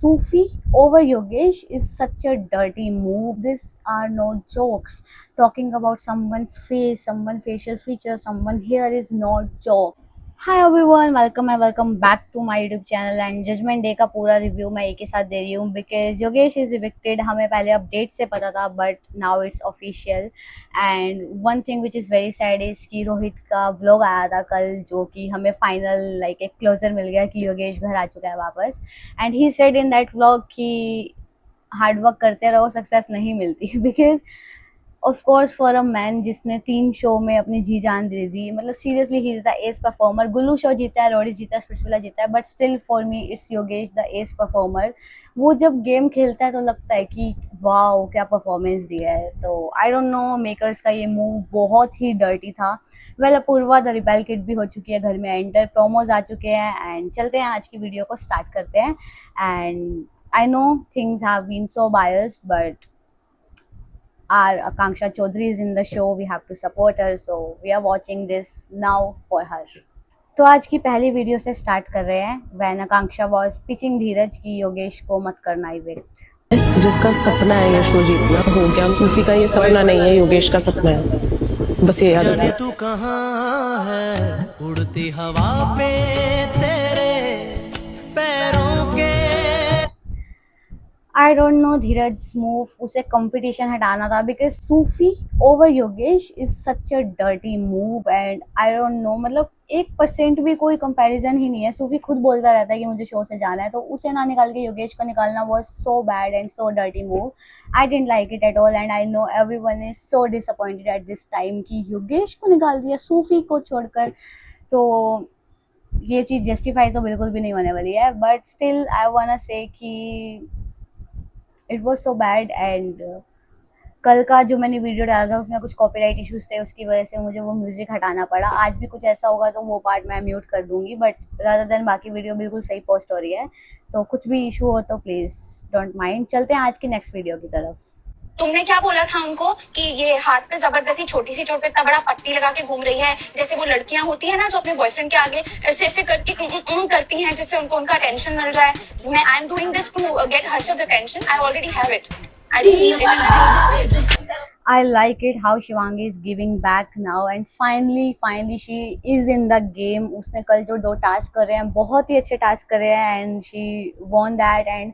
Sufi over Yogesh is such a dirty move. These are not jokes. Talking about someone's face, someone's facial features, someone here is not joke. Hi everyone, welcome है welcome back to my YouTube channel and judgment day का पूरा review मैं एक ही साथ दे रही हूँ because Yogesh is evicted. हमें पहले अपडेट से पता था but now it's official. And one thing which is very sad is कि रोहित का व्लॉग आया था कल, जो कि हमें फाइनल लाइक एक क्लोजर मिल गया कि योगेश घर आ चुका है वापस. And he said in that vlog कि हार्डवर्क करते रहो, सक्सेस नहीं मिलती. Because of course for a man जिसने 3 शो में अपनी जी जान दे दी, मतलब seriously he is the S performer. Gullu show जीता है, रोडी जीता है, स्पिट्सविला जीता है, but still for me it's Yogesh the S performer. वो जब गेम खेलता है तो लगता है कि वाओ क्या परफॉर्मेंस दिया है. तो आई डोंट नो, मेकर्स का ये मूव बहुत ही डर्टी था. Well Apurva the rebel kid भी हो चुकी है घर में एंटर, प्रोमोज आ चुके हैं एंड चलते हैं आज की वीडियो को स्टार्ट करते हैं. And I know things have been so biased but our Akanksha Chaudhary is in the show. We have to support her, so we are watching this now for her. तो आज की पहली video से start कर रहे हैं. When Akanksha was pitching धीरज की योगेश को मत करना इविक्ट. जिसका सपना है ये शो जीतना हो गया. सूफी का ये सपना नहीं है, योगेश का सपना है. बस ये याद रखना. तू कहाँ है उड़ती हवा पे तेरे पैरों के. I don't know Dheeraj move, उसे कंपटीशन हटाना था because Sufi over Yogesh is such a dirty move. And I don't know, मतलब 1% भी कोई कंपैरिजन ही नहीं है. सूफी खुद बोलता रहता है कि मुझे शो से जाना है, तो उसे ना निकाल के योगेश को निकालना was so bad and so dirty move. I didn't like it at all and I no everyone is so disappointed at this time कि योगेश को निकाल दिया सूफी को छोड़कर. तो ये चीज़ जस्टिफाई तो बिल्कुल भी नहीं होने वाली है, but still I want say कि it was so bad. And कल का जो मैंने वीडियो डाला था उसमें कुछ कॉपीराइट इश्यूज थे, उसकी वजह से मुझे वो म्यूजिक हटाना पड़ा. आज भी कुछ ऐसा होगा तो वो पार्ट मैं म्यूट कर दूंगी, बट रादर देन बाकी वीडियो बिल्कुल सही पोस्ट हो रही है. तो कुछ भी इशू हो तो प्लीज डोंट माइंड. चलते हैं आज की नेक्स्ट वीडियो की तरफ. तुमने क्या बोला था उनको कि ये हाथ पे जबरदस्ती छोटी सी चोट पे इतना बड़ा पट्टी लगा के घूम रही है, जैसे वो लड़कियां होती है ना जो अपने बॉयफ्रेंड के आगे ऐसे ऐसे करके करती हैं जिससे उनको उनका अटेंशन मिल रहा है. मैं I am doing this to get Harshad attention. I already have it. I don't need it. I like it how Shivangi is giving back now and finally she is in the game. उसने कल जो 2 task कर रहे हैं बहुत ही अच्छे task कर रहे हैं and she won that. And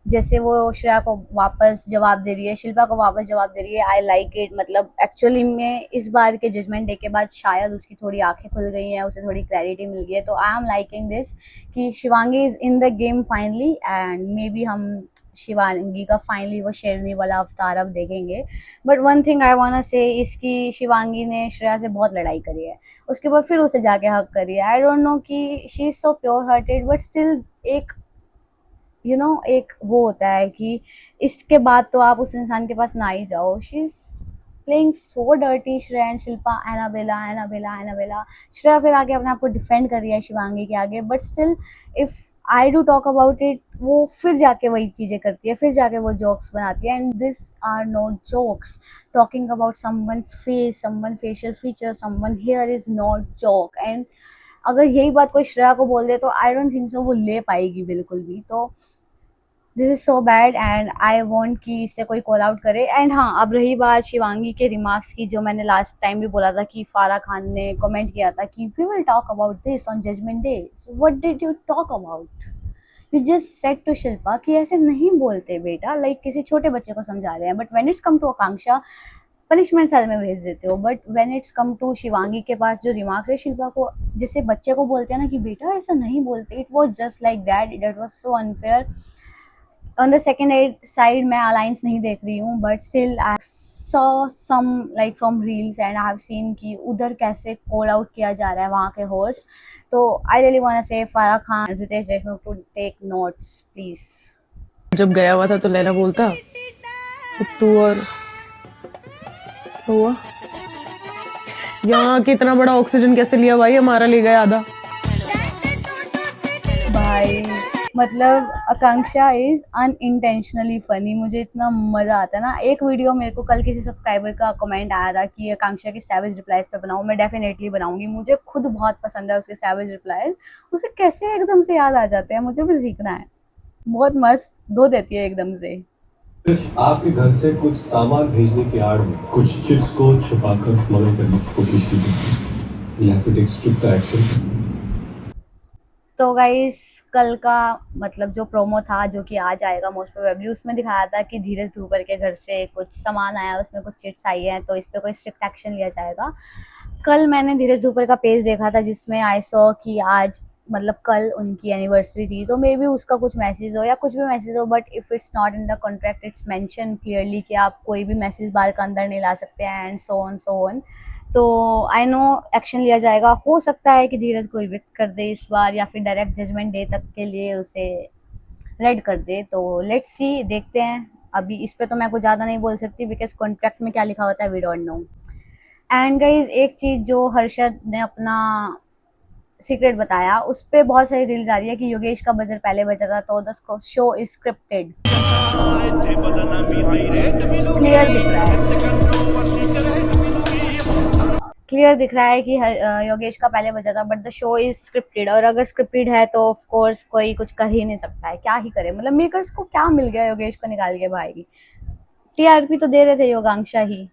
जैसे वो श्रेया को वापस जवाब दे रही है, शिल्पा को वापस जवाब दे रही है, आई लाइक इट. मतलब एक्चुअली में इस बार के जजमेंट डे के बाद शायद उसकी थोड़ी आंखें खुल गई हैं, उसे थोड़ी क्लैरिटी मिल गई है. तो आई एम लाइकिंग दिस कि Shivangi is in the game finally and may be हम शिवांगी का फाइनली वो शेरनी वाला अवतार अब देखेंगे. But one thing I want say इसकी शिवांगी ने श्रेया से बहुत लड़ाई करी है, उसके बाद फिर उसे जाके हक करी है. आई डोंट नो कि she is so pure hearted but still एक यू नो एक वो होता है कि इसके बाद तो आप उस इंसान के पास ना ही जाओ. She is playing so dirty. Shreya and Shilpa, enabler. Shreya फिर आगे अपने आप को डिफेंड कर रही है शिवांगी के आगे, but still if I do talk about it, वो फिर जाके वही चीज़ें करती है, फिर जाके वो जोक्स बनाती है. And this are not jokes. Talking about someone's face, someone facial feature, someone hair is not joke. And अगर यही बात कोई श्रेया को बोल दे तो आई डोंट थिंक सो वो ले पाएगी बिल्कुल भी. तो this is so bad and I want कि इससे कोई कॉल आउट करे. एंड हाँ, अब रही बात शिवांगी के रिमार्क्स की, जो मैंने लास्ट टाइम भी बोला था कि फारा खान ने कमेंट किया था कि we will talk about this on judgement day. So what did you talk about? You just said to Shilpa कि ऐसे नहीं बोलते बेटा, लाइक किसी छोटे बच्चे को समझा रहे हैं. But when it's come to Akanksha punishment cell में भेज देते हो. But when it's come to Shivangi के पास जो रिमार्क्स है शिल्पा को जैसे बच्चे को बोलते हैं ना कि बेटा ऐसा नहीं बोलते, it was just like that. It was so unfair. On the second side मैं अलायंस नहीं देख रही हूँ, but still I saw some like from reels and I have seen कि उधर कैसे कॉल आउट किया जा रहा है वहाँ के होस्ट. तो I really want to say Farah Khan, Ritesh Deshmukh to take notes please. जब गया हुआ था तो लैला बोलता कि तू और क्या हुआ यहाँ कितना बड़ा ऑक्सीजन कैसे लिया भाई, हमारा ले गया आधा. भाई मतलब आकांक्षा इज अनइंटेंशनली फनी. मुझे इतना मजा आता है ना. एक वीडियो मेरे को कल किसी सब्सक्राइबर का कमेंट आया था कि आकांक्षा के सैवेज रिप्लाईज पे बनाऊं. मैं डेफिनेटली बनाऊंगी, मुझे खुद बहुत पसंद है उसके सैवेज रिप्लाईज. उसे कैसे एकदम से याद आ जाते हैं, मुझे भी सीखना है. बहुत मस्त धो देती है एकदम से। आपके घर से कुछ सामान भेजने की आड़ में कुछ चिप्स को छुपाकर स्मगल करने की कोशिश की थी। या फिर टेक स्ट्रिक्ट एक्शन। तो गाइस कल का मतलब जो प्रोमो था जो कि आज आएगा मोस्ट प्रोबेबली, उसमें दिखाया था कि धीरज धूपर के घर से कुछ सामान आया, उसमें कुछ चिट्स आई है, तो इस पे कोई स्ट्रिक्ट एक्शन लिया जाएगा। कल मैंने धीरज धूपर का पेज देखा था जिसमें आई सॉ कि आज मतलब कल उनकी एनिवर्सरी थी, तो मे बी उसका कुछ मैसेज हो या कुछ भी मैसेज हो, but if it's not in the contract it's mention clearly कि आप कोई भी मैसेज बाहर का अंदर नहीं ला सकते हैं एंड सो ऑन। तो आई नो एक्शन लिया जाएगा। हो सकता है कि धीरज को इविक्ट कर दे इस बार या फिर डायरेक्ट जजमेंट डे तक के लिए उसे रेड कर दे। तो लेट्स सी, देखते हैं। अभी इस पे तो मैं कुछ ज़्यादा नहीं बोल सकती बिकॉज कॉन्ट्रैक्ट में क्या लिखा होता है we don't know. And guys एक चीज़ जो हर्षद ने अपना सीक्रेट बताया उस पे बहुत सारी रील्स आ रही है कि योगेश का बजर पहले बजा था, तो the show is scripted. Clear दिख रहा है, क्लियर दिख रहा है कि योगेश का पहले बजा था, but the show is scripted. और अगर स्क्रिप्टेड है तो ऑफ कोर्स कोई कुछ कर ही नहीं सकता है, क्या ही करे। मतलब मेकर्स को क्या मिल गया योगेश को निकाल के भाई, टीआरपी तो दे रहे थे योगांक्षा ही।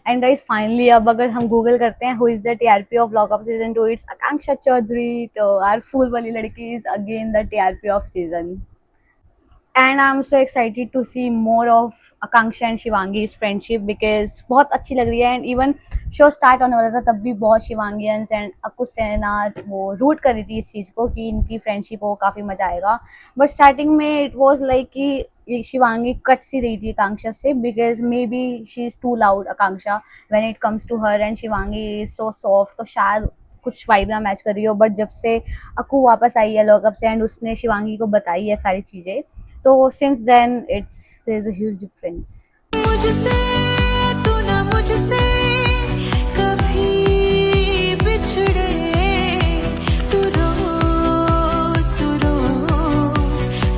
एंड गाइस फाइनली अब अगर हम गूगल करते हैं who is the TRP of Lockup season 2, it's Akanksha Chaudhary. तो आर फूल वाली लड़की is again the TRP of season. And I am so excited to see more of Akanksha and Shivangi's friendship because बहुत अच्छी लग रही है। एंड इवन शो स्टार्ट होने वाला था तब भी बहुत शिवांगियंस एंड अकुश सेनाथ वो रूट कर रही थी इस चीज़ को कि इनकी फ्रेंडशिप हो, काफ़ी मजा आएगा। बट स्टार्टिंग में इट वॉज लाइक कि शिवांगी कट सी रही थी आकांक्षा से because maybe she is too loud Akanksha when it comes to her and Shivangi is so soft. तो शायद कुछ वाइब ना मैच कर रही हो, बट जब से अक्कू वापस आई है लॉकअप से एंड उसने शिवांगी को बताई है सारी चीज़ें, तो since then it's there is a huge difference. मुझसे तू ना मुझसे कभी बिछड़े, तू रोज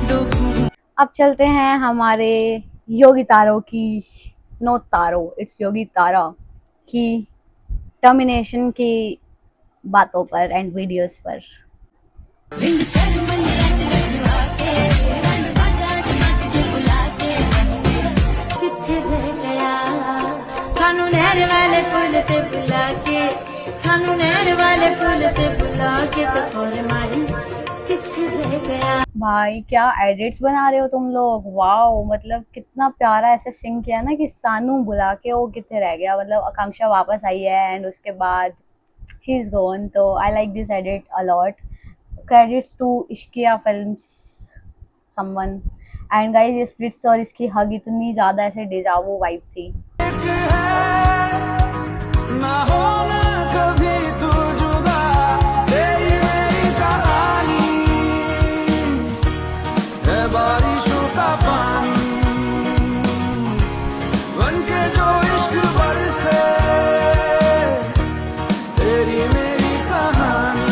दो घूम। अब चलते हैं हमारे योगी तारो की, नो तारो इट्स योगी तारा की टर्मिनेशन की बातों पर एंड वीडियोस पर। सानू नहर वाले पुल ते बुला के, सानू नहर वाले पुल ते बुला के तो फोन मारी किथे रह गया। भाई क्या एडिट्स बना रहे हो तुम लोग, वाओ। मतलब कितना प्यारा ऐसे सिंग किया ना कि सानू बुला के वो कितने रह गया। मतलब आकांक्षा वापस आई है एंड उसके बाद ही इज गॉन। तो I like this edit a lot. Credits to Ishqiya films someone. And guys ये स्प्लिट्स और इसकी हग इतनी ज़्यादा ऐसे डेजावो वाइब थी। ना होना कभी तू जुदा, तेरी मेरी कहानी है बारिशों का पानी बनके जो इश्क बरसे, तेरी मेरी कहानी।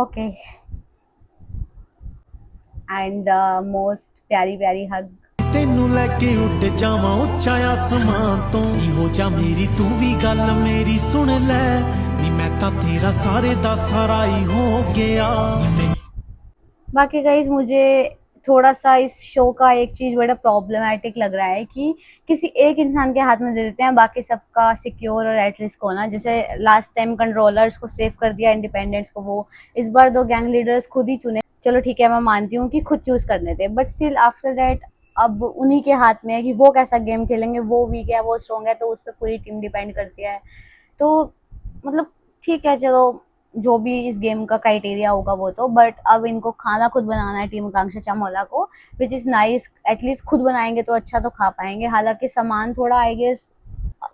ओके एंड मोस्ट प्यारी प्यारी हग। तेनू लैके उड़ जावां उच्चा आसमान तो, नी हो जा मेरी तू भी गल मेरी सुन ले, नी मैं तां तेरा सारे दा सारा ही हो गया। बाकी गाइज मुझे थोड़ा सा इस शो का एक चीज़ बड़ा प्रॉब्लमेटिक लग रहा है कि किसी एक इंसान के हाथ में दे देते हैं बाकी सबका सिक्योर और एट रिस्क होना। जैसे लास्ट टाइम कंट्रोलर्स को सेव कर दिया इंडिपेंडेंट्स को, वो इस बार दो गैंग लीडर्स खुद ही चुने। चलो ठीक है मैं मानती हूँ कि खुद चूज करने थे, बट स्टिल आफ्टर दैट अब उन्हीं के हाथ में है कि वो कैसा गेम खेलेंगे। वो वीक है वो स्ट्रॉन्ग है, तो उस पर पूरी टीम डिपेंड करती है। तो मतलब ठीक है चलो जो भी इस गेम का क्राइटेरिया होगा वो तो, बट अब इनको खाना खुद बनाना है टीम आकांक्षा चामोला को, विच इज़ नाइस। एटलीस्ट खुद बनाएंगे तो अच्छा तो खा पाएंगे। हालांकि सामान थोड़ा आई गेस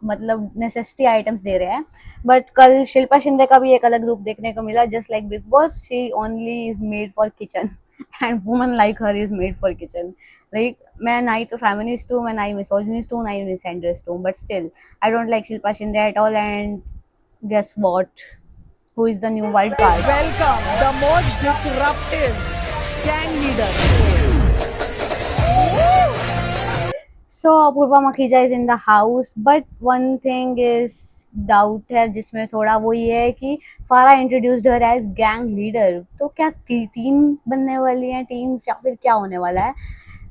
मतलब नेसेसिटी आइटम्स दे रहे हैं, बट कल शिल्पा शिंदे का भी एक अलग रूप देखने को मिला। Just like big boss she only is made for kitchen and woman like her is made for kitchen. Like मैं ना ही तो फेमिनिस्ट हूँ, मैं ना ही मिसोजिनिस्ट हूँ, ना ही मिसएंडरिस्ट हूँ, but still I don't like Shilpa Shinde at all. And guess what, who is the new wild card? Welcome the most disruptive gang leader. So Apurva Makhija is in the house, but one thing is doubt है जिसमें थोड़ा वो ये है कि फारा introduced हर as gang leader, तो क्या तीन बनने वाली हैं टीम्स या फिर क्या होने वाला है?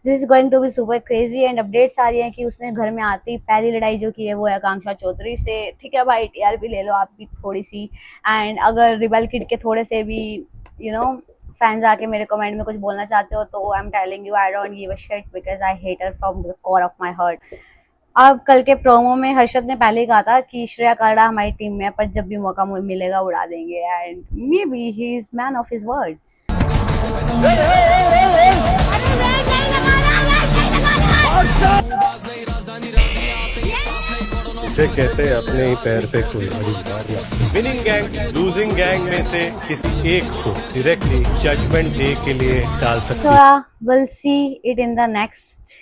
This is going to be super crazy. And updates आ रही हैं कि उसने घर में आते ही पहली लड़ाई जो की है वो है आकांक्षा चौधरी से। ठीक है भाई, टीआरपी ले लो आप भी थोड़ी सी। एंड अगर रिबल किड के थोड़े से भी फैंस आके मेरे कमेंट में कुछ बोलना चाहते हो तो I am telling you, I don't give a shit because I hate her from the core of my heart. अब कल के प्रोमो में हर्षद ने पहले ही कहा था कि श्रेया काड़ा हमारी टीम में है, पर जब भी मौका मिलेगा उड़ा देंगे। And may be he is man of his words. इसे कहते हैं अपने ही पैर पे कोई बड़ी मारना। विनिंग गैंग लूजिंग गैंग में से किसी एक को डायरेक्टली जजमेंट डे के लिए डाल सकती है। So we'll see it in the next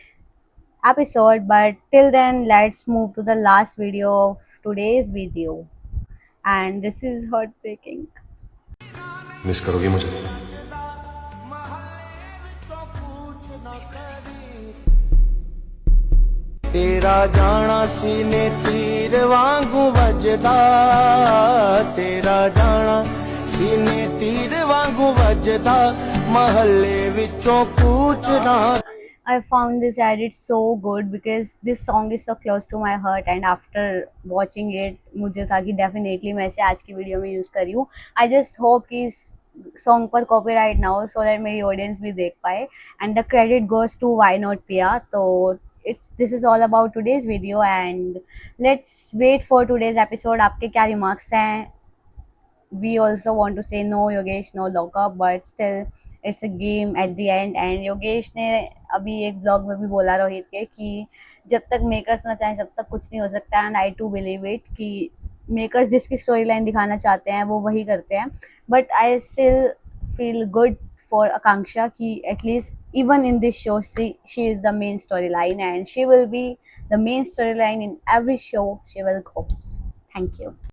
episode, but till then let's move to the last video of today's video, and this is heartbreaking. Miss करोगी मुझे? तेरा जाना सीने तीर वांगू वजदा, तेरा जाना सीने तीर वांगू वजदा, महल्ले विचों कूच ना। I found this edit so good because this song is so close to my heart, and after watching it मुझे था कि definitely मैं इसे आज की वीडियो में यूज़ करी हूँ। I just hope कि इस सॉन्ग पर कॉपीराइट ना हो so that मेरी ऑडियंस भी देख पाए, and the credit goes to Why Not Pia। तो this is all about today's video, and let's wait for today's episode। आपके क्या रिमार्क्स हैं? We also want to say no Yogesh, no lockup, but still it's a game at the end। and Yogesh ने अभी एक vlog में भी बोला रोहित के कि जब तक मेकर्स ना चाहें जब तक कुछ नहीं हो सकता, and I too believe it कि मेकर्स जिसकी स्टोरी लाइन दिखाना चाहते हैं वो वही करते हैं। But I still feel good for Akanksha ki at least even in this show she is the main storyline, and she will be the main storyline in every show she will go. Thank you.